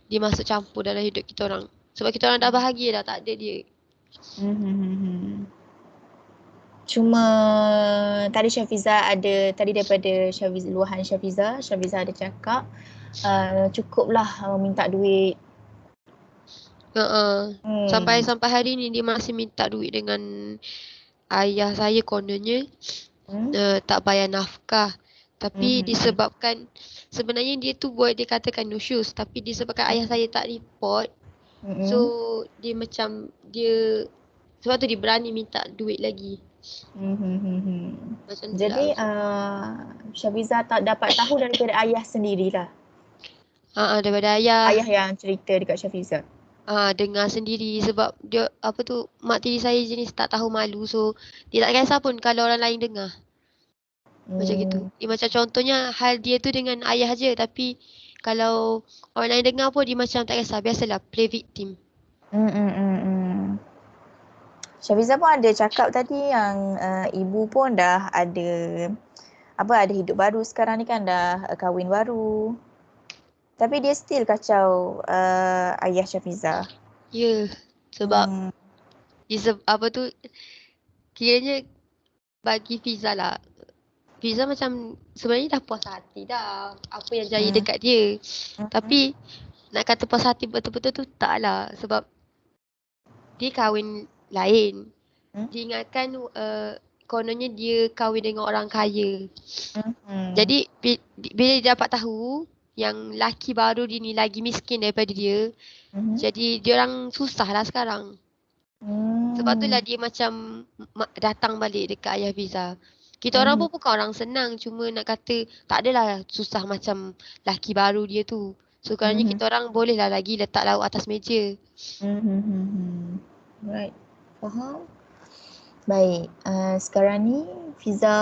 dia masuk campur dalam hidup kita orang. Sebab kita orang dah bahagia dah, tak ada dia.
Cuma tadi daripada luahan Syafiza ada cakap cukuplah minta duit.
Sampai hari ni dia masih minta duit dengan ayah saya kononnya. Tak bayar nafkah. Tapi disebabkan sebenarnya dia tu buat dia katakan nusyus, tapi disebabkan ayah saya tak report. So dia macam sebab tu dia berani minta duit lagi.
Jadi Syafiza tak dapat tahu daripada ayah sendirilah.
Daripada ayah.
Ayah yang cerita dekat Syafiza.
Dengar sendiri sebab dia mak tiri saya jenis tak tahu malu, so dia tak kisah pun kalau orang lain dengar. Macam gitu. Macam contohnya hal dia tu dengan ayah je, tapi kalau orang lain dengar pun dia macam tak kisah, biasalah play victim.
Syafiza pun ada cakap tadi yang ibu pun dah ada hidup baru sekarang ni kan, dah kahwin baru. Tapi dia still kacau ayah Syafiza.
Ya, sebab kiranya bagi Fiza lah. Fiza macam sebenarnya dah puas hati dah apa yang jadi dekat dia. Tapi nak kata puas hati betul-betul tu tak lah. Sebab dia kahwin lain. Dia ingatkan kononnya dia kahwin dengan orang kaya. Jadi bila dia dapat tahu yang laki baru dia ni lagi miskin daripada dia, jadi dia orang susah lah sekarang. Sebab tu lah dia macam datang balik dekat ayah Fiza. Kita orang pun bukan orang senang, cuma nak kata tak adalah susah macam laki baru dia tu. So kerana kita orang bolehlah lagi letak lauk atas meja.
Right, faham. Baik, sekarang ni Fiza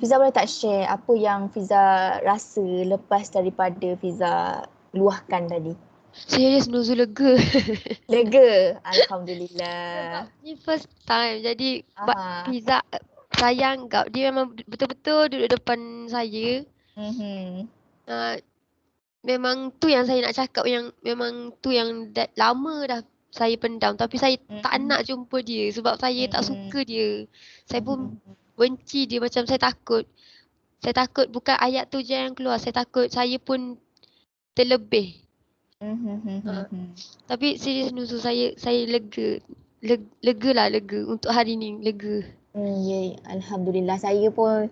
boleh tak share apa yang Fiza rasa lepas daripada Fiza luahkan tadi?
Serius Nuzul lega.
Lega? Alhamdulillah.
Sebab ni first time, jadi Fiza sayang kau. Dia memang betul-betul duduk depan saya. Memang tu yang saya nak cakap, yang memang tu yang lama dah saya pendam. Tapi saya tak nak jumpa dia sebab saya tak suka dia. Saya pun benci dia, macam saya takut. Saya takut bukan ayat tu je yang keluar. Saya takut saya pun terlebih. Tapi serius Nuzul, saya lega. Lega untuk hari ni, lega.
Alhamdulillah. Saya pun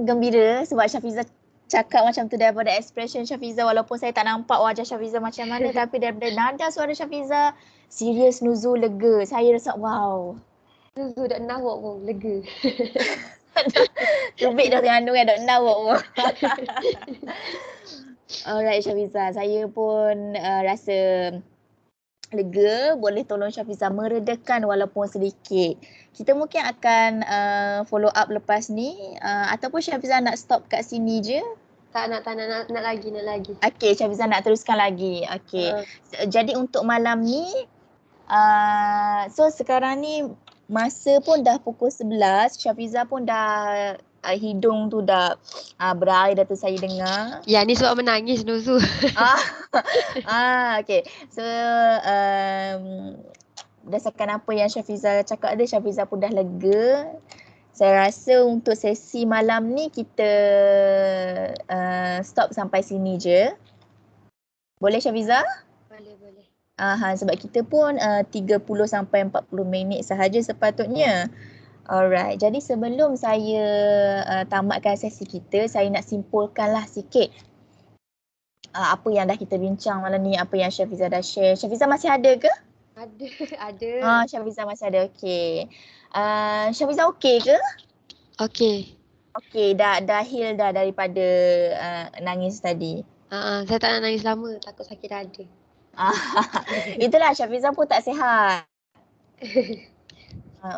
gembira sebab Syafiza cakap macam tu daripada expression Syafiza, walaupun saya tak nampak wajah Syafiza macam mana, tapi daripada nada suara Syafiza, serius Nuzul lega. Saya rasa wow.
Nuzul dak nawak pun lega.
Tubik dah mengandung dah nawak pun. Alright Syafiza, saya pun rasa lega, boleh tolong Syafiza meredakan walaupun sedikit. Kita mungkin akan follow up lepas ni, ataupun Syafiza nak stop kat sini je.
Tak nak lagi.
Okey, Syafiza nak teruskan lagi. Okey. Jadi untuk malam ni, so sekarang ni masa pun dah pukul 11, Syafiza pun dah hidung tu dah berair dah tu saya dengar.
Ya, ni sebab menangis Nuzul.
Okey. So berdasarkan apa yang Syafiza cakap tadi, Syafiza pun dah lega. Saya rasa untuk sesi malam ni kita stop sampai sini je. Boleh Syafiza?
Boleh.
Sebab kita pun 30 sampai 40 minit sahaja sepatutnya. Alright, jadi sebelum saya tamatkan sesi kita, saya nak simpulkanlah sikit apa yang dah kita bincang malam ni, apa yang Syafiza dah share. Syafiza masih ada ke?
Ada.
Syafiza masih ada, okey. Syafiza okey ke?
Okey.
Okey, dah heal dah daripada nangis tadi.
Saya tak nak nangis lama, takut sakit dada.
Itulah Syafiza pun tak sihat.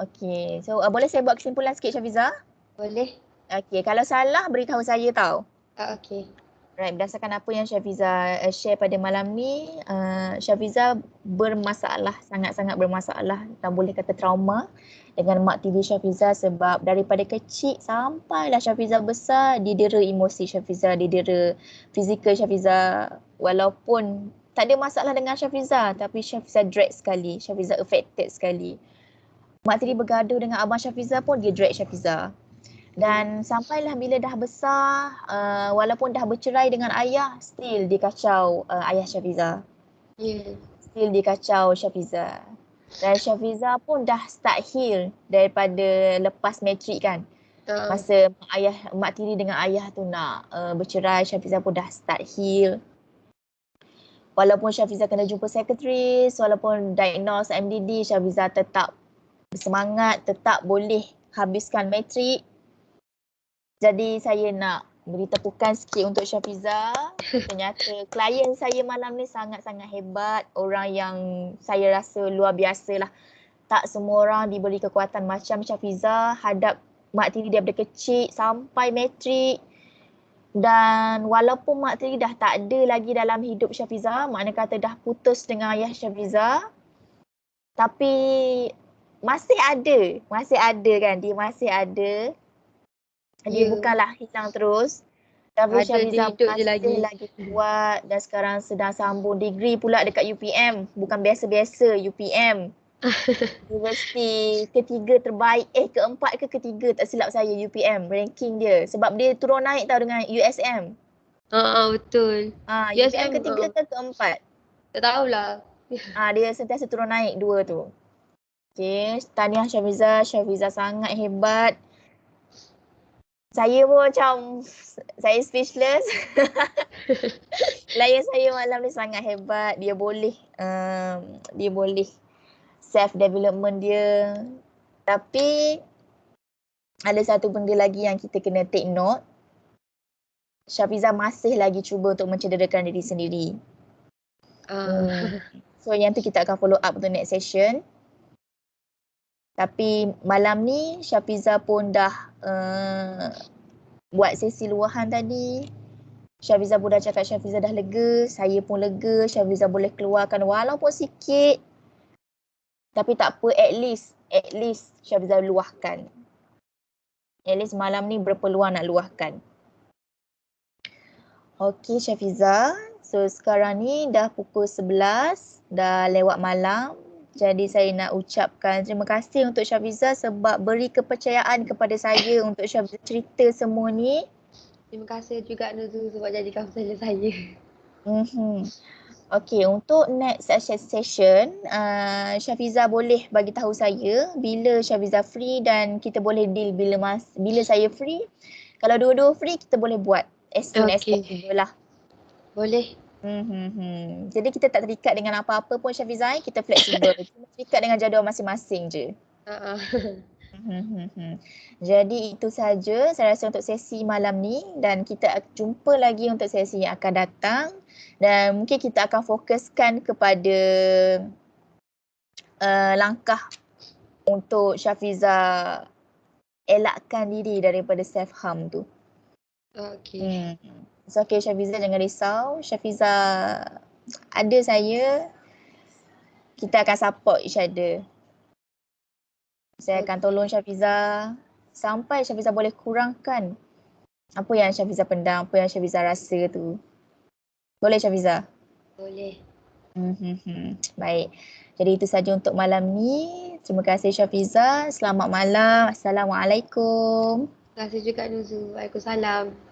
Okey. So boleh saya buat kesimpulan sikit Syafiza?
Boleh.
Okey, kalau salah beritahu saya tau.
Okey.
Right, berdasarkan apa yang Syafiza share pada malam ni, Syafiza bermasalah, sangat-sangat bermasalah dan boleh kata trauma dengan mak tiri Syafiza, sebab daripada kecil sampailah Syafiza besar, didera emosi Syafiza, didera fizikal Syafiza. Walaupun tak ada masalah dengan Syafiza, tapi Syafiza drag sekali, Syafiza affected sekali. Mak tiri bergaduh dengan abang Syafiza pun dia drag Syafiza. Dan sampailah bila dah besar, walaupun dah bercerai dengan ayah, still dikacau ayah Syafiza. Still dikacau Syafiza. Dan Syafiza pun dah start heal daripada lepas matrik kan. Masa mak tiri dengan ayah tu nak bercerai, Syafiza pun dah start heal. Walaupun Syafiza kena jumpa psikiatris, walaupun diagnose MDD, Syafiza tetap bersemangat, tetap boleh habiskan matrik. Jadi saya nak beri tepukan sikit untuk Syafiza. Ternyata klien saya malam ni sangat-sangat hebat. Orang yang saya rasa luar biasa lah. Tak semua orang diberi kekuatan macam Syafiza hadap mak tiri daripada kecil sampai matrik. Dan walaupun mak tiri dah tak ada lagi dalam hidup Syafiza, makna kata dah putus dengan ayah Syafiza, tapi masih ada kan, dia masih ada. Dia bukanlah hilang terus. Tapi Syafiza masih lagi kuat dan sekarang sedang sambung degree pula dekat UPM. Bukan biasa-biasa, UPM. Universiti ketiga terbaik, keempat ke ketiga tak silap saya UPM ranking dia. Sebab dia turun naik tau dengan USM.
Betul.
USM ketiga ke keempat?
Tak tahulah.
Dia sentiasa turun naik dua tu. Okay, tahniah Syafiza. Syafiza sangat hebat. Saya pun macam, saya speechless. Klien saya malam ni sangat hebat. Dia boleh self development dia. Tapi ada satu benda lagi yang kita kena take note. Syafiza masih lagi cuba untuk mencederakan diri sendiri. So yang tu kita akan follow up untuk next session. Tapi malam ni Syafiza pun dah buat sesi luahan tadi. Syafiza pun dah cakap Syafiza dah lega, saya pun lega, Syafiza boleh keluarkan walaupun sikit. Tapi tak apa, at least Syafiza luahkan. At least malam ni berpeluang nak luahkan. Okey Syafiza, so sekarang ni dah pukul 11, dah lewat malam. Jadi saya nak ucapkan terima kasih untuk Syafiza sebab beri kepercayaan kepada saya untuk Syafiza cerita semua ni.
Terima kasih juga Nuzul sebab jadi kaunselor saya.
Okey, untuk next session, Syafiza boleh bagi tahu saya bila Syafiza free dan kita boleh deal bila saya free. Kalau dua-dua free kita boleh buat as soon as
Okey.
possible lah.
Boleh.
Jadi kita tak terikat dengan apa-apa pun Syafiza, kita fleksibel. Cuma terikat dengan jadual masing-masing je. Jadi itu saja saya rasa untuk sesi malam ni, dan kita jumpa lagi untuk sesi yang akan datang, dan mungkin kita akan fokuskan kepada langkah untuk Syafiza elakkan diri daripada self harm tu.
Okey.
So okay Syafiza, jangan risau. Syafiza ada saya, kita akan support each other. Saya akan tolong Syafiza sampai Syafiza boleh kurangkan apa yang Syafiza pendam, apa yang Syafiza rasa tu. Boleh Syafiza?
Boleh.
Baik. Jadi itu saja untuk malam ni. Terima kasih Syafiza. Selamat malam. Assalamualaikum.
Terima kasih juga Nuzu. Waalaikumsalam.